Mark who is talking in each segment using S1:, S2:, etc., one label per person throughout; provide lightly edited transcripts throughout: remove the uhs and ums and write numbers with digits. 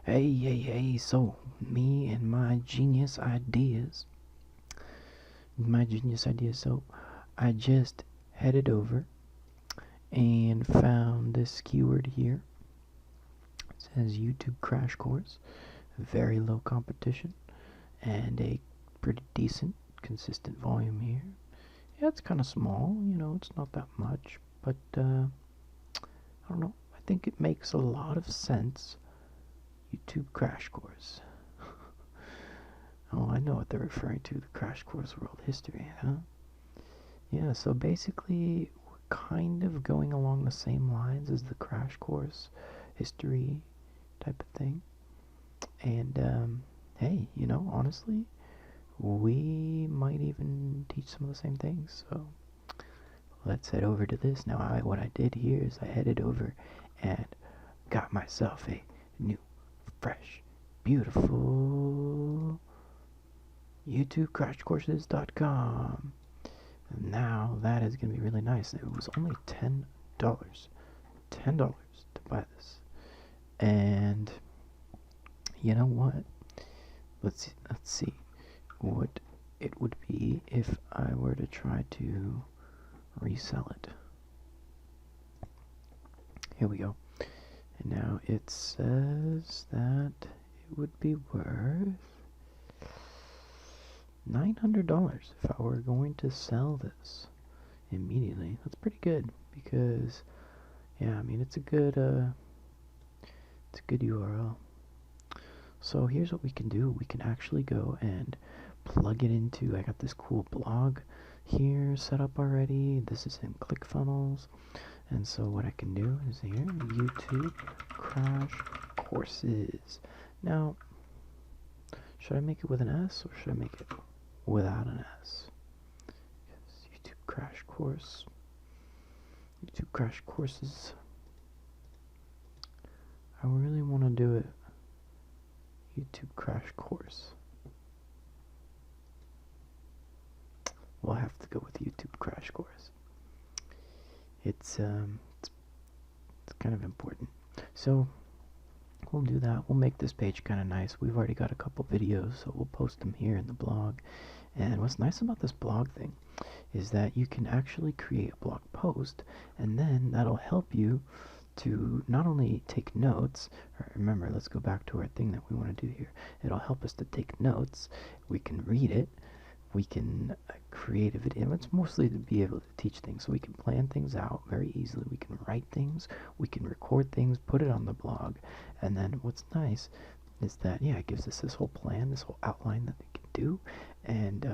S1: Hey, so me and my genius ideas. So I just headed over and found this keyword here. It says YouTube crash course, very low competition, and a pretty decent, consistent volume here. Yeah, it's kind of small, it's not that much, but I don't know. I think it makes a lot of sense. YouTube crash course. Oh, I know what they're referring to, the Crash Course World History, huh? Yeah, so basically, we're kind of going along the same lines as the Crash Course History type of thing. And, hey, honestly, we might even teach some of the same things, so let's head over to this. Now, what I did here is I headed over and got myself a new, fresh, beautiful YouTubeCrashCourses.com. And now that is going to be really nice. It was only $10. $10 to buy this. And you know what? Let's see what it would be if I were to try to resell it. Here we go. And now it says that it would be worth $900 if I were going to sell this immediately. That's pretty good because, yeah, I mean it's a good URL. So here's what we can do. We can actually go and plug it into. I got this cool blog here set up already. This is in ClickFunnels, and so what I can do is here YouTube Crash Courses. Now, should I make it with an S or should I make it without an S? YouTube Crash Course. YouTube Crash Courses. I really want to do it YouTube Crash Course. We'll have to go with YouTube Crash Course. It's kind of important. So we'll do that. We'll make this page kind of nice. We've already got a couple videos, so we'll post them here in the blog. And what's nice about this blog thing is that you can actually create a blog post, and then that'll help you to not only take notes. Remember, let's go back to our thing that we want to do here. It'll help us to take notes. We can read it. We can create a video. It's mostly to be able to teach things, so we can plan things out very easily. We can write things. We can record things, put it on the blog. And then what's nice is that, yeah, it gives us this whole plan, this whole outline that we can do. And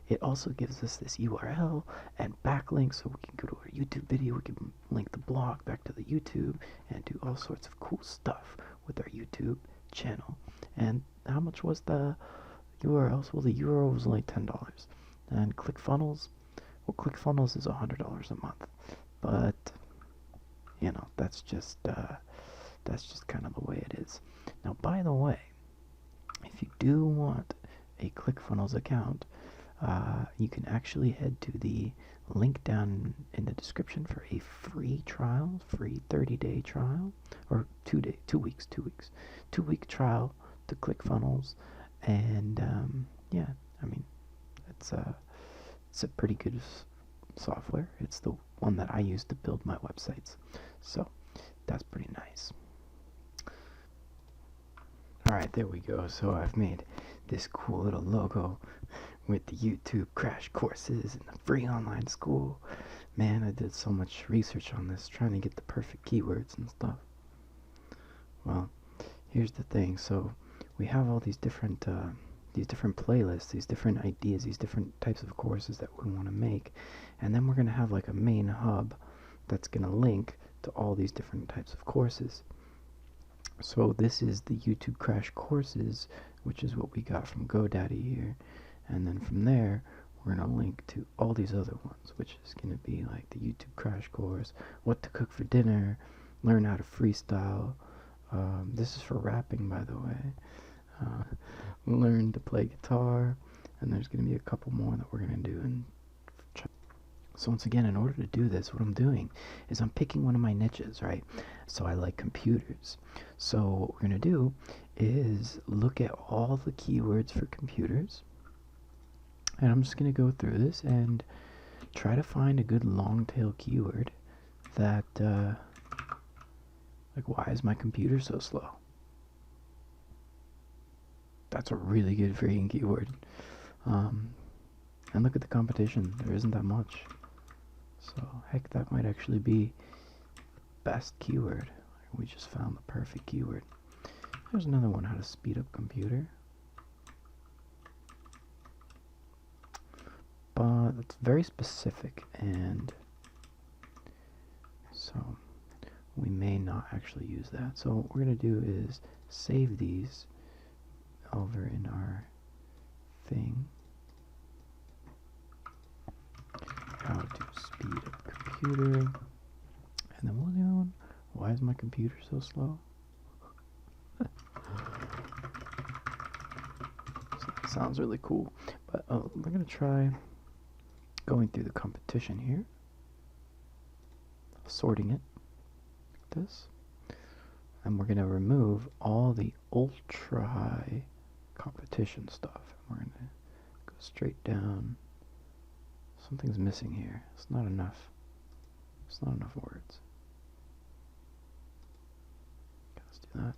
S1: it also gives us this URL and backlinks, so we can go to our YouTube video, we can link the blog back to the YouTube, and do all sorts of cool stuff with our YouTube channel. And how much was the URLs? Well, the URL was only $10. And ClickFunnels, well, ClickFunnels is $100 a month. But, that's just kind of the way it is. Now, by the way, if you do want a ClickFunnels account, you can actually head to the link down in the description for a free trial, free 30-day trial, or 2-week trial to ClickFunnels. And yeah, I mean, it's a pretty good software. It's the one that I use to build my websites, so that's pretty nice. Alright, there we go. So I've made this cool little logo with the YouTube Crash Courses and the free online school. Man, I did so much research on this, trying to get the perfect keywords and stuff. Well, here's the thing. So we have all these different playlists, these different ideas, these different types of courses that we want to make, and then we're going to have like a main hub that's going to link to all these different types of courses. So this is the YouTube Crash Courses, which is what we got from GoDaddy here, and then from there we're going to link to all these other ones, which is going to be like the YouTube Crash Course, what to cook for dinner, learn how to freestyle. This is for rapping, by the way. Learn to play guitar, and there's going to be a couple more that we're going to do. And So once again, in order to do this, what I'm doing is I'm picking one of my niches, right? So I like computers. So what we're going to do is look at all the keywords for computers. And I'm just going to go through this and try to find a good long tail keyword that, like, why is my computer so slow? That's a really good freaking keyword. And look at the competition. There isn't that much. So, heck, that might actually be best keyword. We just found the perfect keyword. There's another one, how to speed up computer. But it's very specific, and so we may not actually use that. So what we're going to do is save these over in our thing. How to speed up computer. And then what was the other one? Why is my computer so slow? So that sounds really cool. But we're going to try going through the competition here. Sorting it. Like this. And we're going to remove all the ultra high competition stuff. We're going to go straight down. Something's missing here. It's not enough. It's not enough words. Okay, let's do that.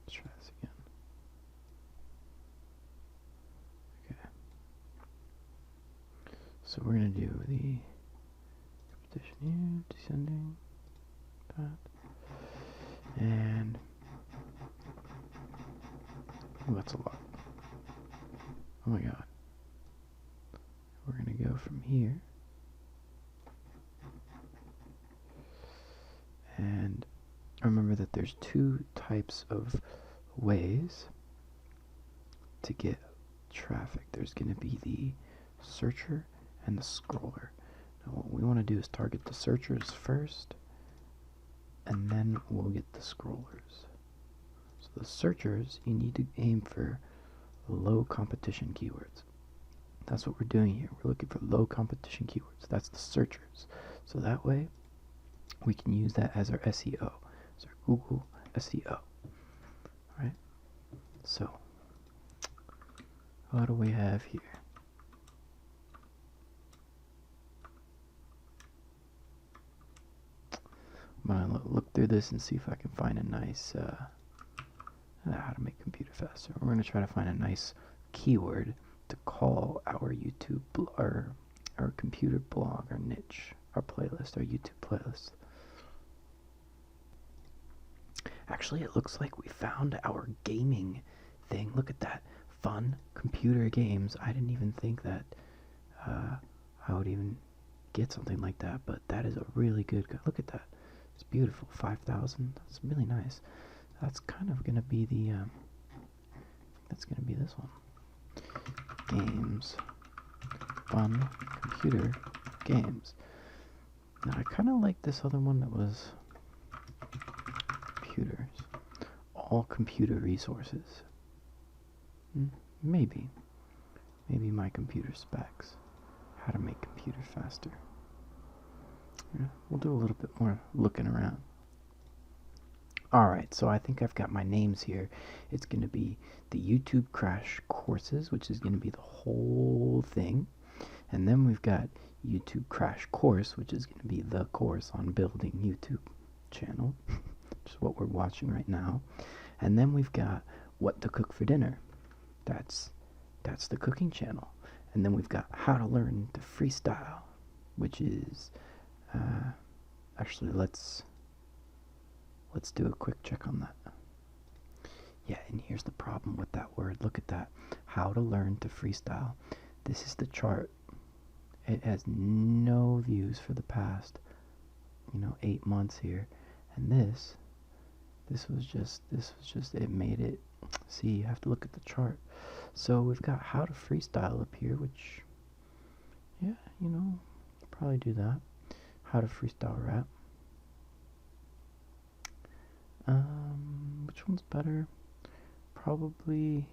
S1: Let's try this again. Okay. So we're going to do the competition here, descending, that, and oh, that's a lot. Oh my god. We're going to go from here. And remember that there's two types of ways to get traffic. There's going to be the searcher and the scroller. Now what we want to do is target the searchers first, and then we'll get the scrollers. So the searchers, you need to aim for low competition keywords. That's what we're doing here. We're looking for low competition keywords. That's the searchers. So that way, we can use that as our SEO. So our Google SEO. Alright? So, what do we have here? I'm going to look through this and see if I can find a nice, how to make computer faster. We're going to try to find a nice keyword to call our YouTube or our computer blog, our niche, our playlist, our YouTube playlist. Actually, it looks like we found our gaming thing. Look at that. Fun computer games. I didn't even think that I would even get something like that, but that is a really good. Look at that. It's beautiful. 5,000. That's really nice. That's kind of going to be the. That's going to be this one. Games. Fun computer games. Now, I kind of like this other one that was computers. All computer resources. Maybe. Maybe my computer specs. How to make computers faster. Yeah, we'll do a little bit more looking around. Alright, so I think I've got my names here. It's going to be the YouTube Crash Courses, which is going to be the whole thing. And then we've got YouTube Crash Course, which is going to be the course on building YouTube channel, which is what we're watching right now. And then we've got What to Cook for Dinner. That's the cooking channel. And then we've got How to Learn to Freestyle, which is actually let's do a quick check on that. Yeah, and here's the problem with that word. Look at that. How to learn to freestyle. This is the chart. It has no views for the past, 8 months here. And this was just, it made it. See, you have to look at the chart. So we've got how to freestyle up here, which, yeah, probably do that. How to freestyle rap. Which one's better? Probably,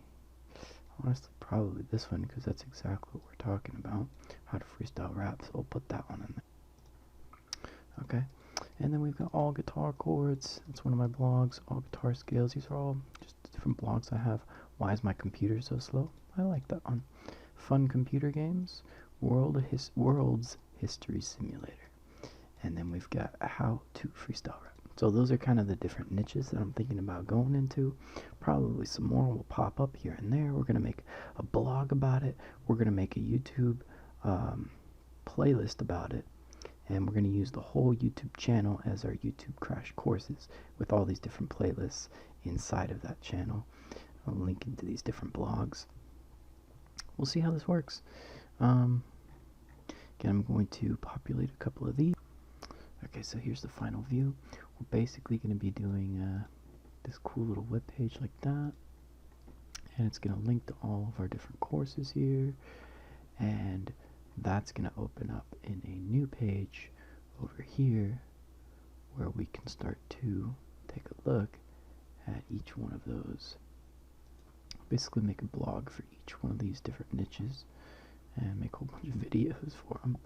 S1: Honestly, probably this one, because that's exactly what we're talking about. How to freestyle rap, so we'll put that one in there. Okay. And then we've got all guitar chords. That's one of my blogs. All guitar scales. These are all just different blogs I have. Why is my computer so slow? I like that one. Fun computer games. World's History Simulator. And then we've got how to freestyle rap. So those are kind of the different niches that I'm thinking about going into. Probably some more will pop up here and there. We're going to make a blog about it. We're going to make a YouTube playlist about it. And we're going to use the whole YouTube channel as our YouTube crash courses with all these different playlists inside of that channel. I'll link into these different blogs. We'll see how this works. Again, I'm going to populate a couple of these. Okay, so here's the final view. We're basically going to be doing this cool little web page like that. And it's going to link to all of our different courses here. And that's going to open up in a new page over here where we can start to take a look at each one of those. Basically make a blog for each one of these different niches and make a whole bunch of videos for them.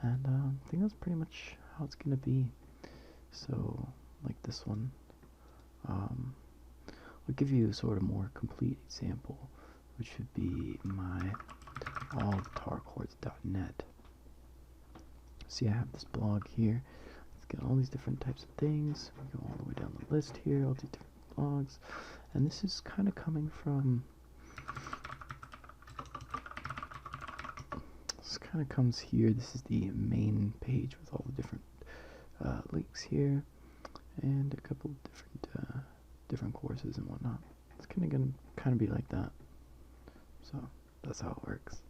S1: And I think that's pretty much how it's going to be. So, like this one, I'll give you a sort of more complete example, which would be my allguitarchords.net. See, I have this blog here. It's got all these different types of things. We go all the way down the list here, all these different blogs. And this is kind of coming from... This kind of comes here. This is the main page with all the different links here. And a couple of different courses and whatnot. It's kind of going to be like that. So, that's how it works.